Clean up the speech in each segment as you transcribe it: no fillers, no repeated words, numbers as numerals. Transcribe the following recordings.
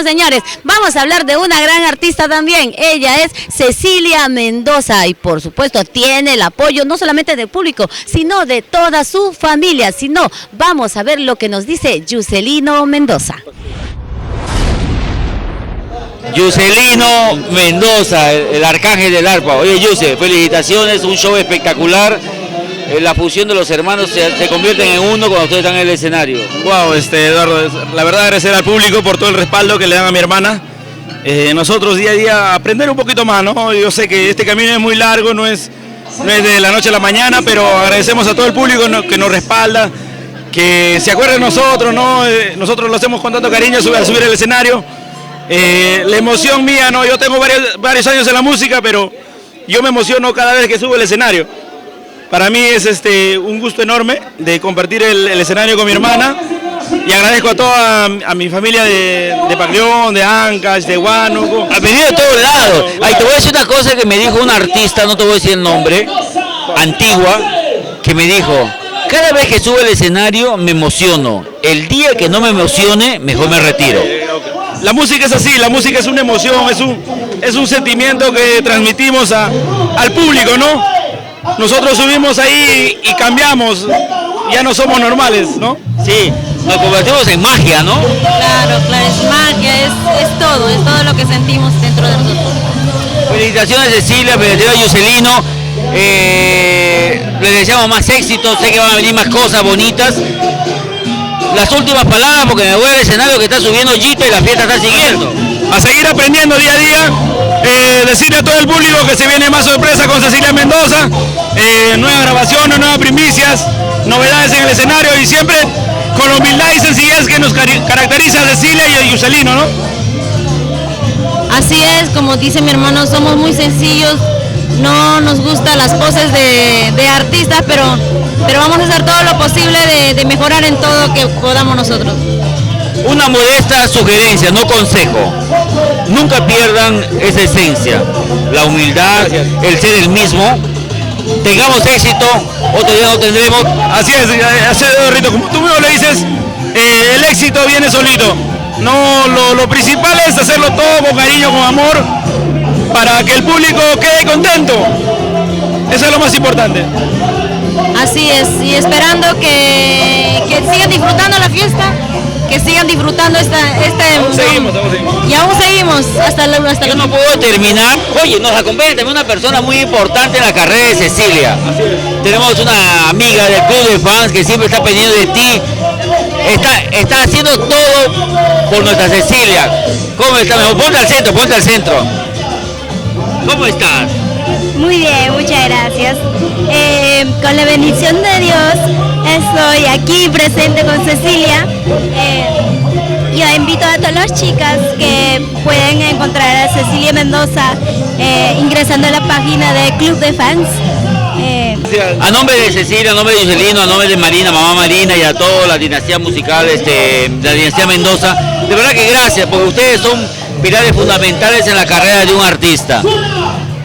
Bueno, señores, vamos a hablar de una gran artista también. Ella es Cecilia Mendoza y por supuesto tiene el apoyo no solamente del público, sino de toda su familia. Si no, vamos a ver lo que nos dice Yuselino Mendoza. Yuselino Mendoza, el arcángel del arpa. Oye, Yuse, felicitaciones, un show espectacular. La fusión de los hermanos se convierten en uno cuando ustedes están en el escenario. Wow, Eduardo, la verdad agradecer al público por todo el respaldo que le dan a mi hermana. Nosotros día a día aprender un poquito más, ¿no? Yo sé que este camino es muy largo, no es de la noche a la mañana, pero agradecemos a todo el público que nos respalda, que se acuerda de nosotros, ¿no? Nosotros lo hacemos con tanto cariño al subir al escenario. La emoción mía, ¿no? Yo tengo varios años en la música, pero yo me emociono cada vez que subo el escenario. Para mí es un gusto enorme de compartir el escenario con mi hermana y agradezco a toda a mi familia de Paglión, de Ancash, de Huánuco. Ha venido de todos lados. Ay, te voy a decir una cosa que me dijo una artista, no te voy a decir el nombre, antigua, que me dijo, cada vez que subo el escenario me emociono. El día que no me emocione, mejor me retiro. La música es así, la música es una emoción, es un sentimiento que transmitimos al público, ¿no? Nosotros subimos ahí y cambiamos, ya no somos normales, ¿no? Sí, nos convertimos en magia, ¿no? Claro, es magia, es todo lo que sentimos dentro de nosotros. Felicitaciones Cecilia, felicitaciones a Yuselino, les deseamos más éxito, sé que van a venir más cosas bonitas. Las últimas palabras, porque me voy al escenario que está subiendo Gita y la fiesta está siguiendo. A seguir aprendiendo día a día, decirle a todo el público que se viene más sorpresa con Cecilia Mendoza, nuevas grabaciones, nuevas primicias, novedades en el escenario y siempre con la humildad y sencillez que nos caracteriza a Cecilia y a Yuselino, ¿no? Así es, como dice mi hermano, somos muy sencillos, no nos gustan las poses de artistas, pero vamos a hacer todo lo posible de mejorar en todo que podamos nosotros. Una modesta sugerencia, no consejo. Nunca pierdan esa esencia, la humildad, el ser el mismo. Tengamos éxito, otro día no tendremos. Así es, Rito, como tú mismo le dices, el éxito viene solito. No, lo principal es hacerlo todo con cariño, con amor, para que el público quede contento. Eso es lo más importante. Así es, y esperando que sigan disfrutando la fiesta, que sigan disfrutando Seguimos. Y aún seguimos hasta Yo no puedo terminar. Oye, nos acompaña también una persona muy importante en la carrera de Cecilia. Tenemos una amiga del club de fans que siempre está pendiente de ti. Está haciendo todo por nuestra Cecilia. ¿Cómo estás? Ponte al centro. ¿Cómo estás? Muy bien, muchas gracias. Con la bendición de Dios estoy aquí presente con Cecilia. Yo invito a todas las chicas que pueden encontrar a Cecilia Mendoza ingresando a la página de Club de Fans. A nombre de Cecilia, a nombre de Yuselino, a nombre de Marina, mamá Marina y a toda la dinastía musical, la dinastía Mendoza, de verdad que gracias, porque ustedes son pilares fundamentales en la carrera de un artista.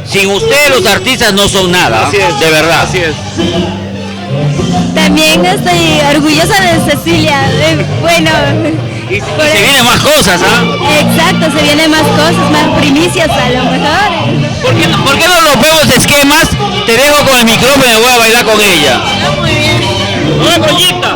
Sin ustedes los artistas no son nada, de verdad. Así es. También estoy orgullosa de Cecilia. Bueno, y se vienen más cosas, ¿ah? Exacto, se vienen más cosas, más primicias a lo mejor. ¿Por qué no los nuevos esquemas? Te dejo con el micrófono y voy a bailar con ella. Muy bien. ¡Una collita!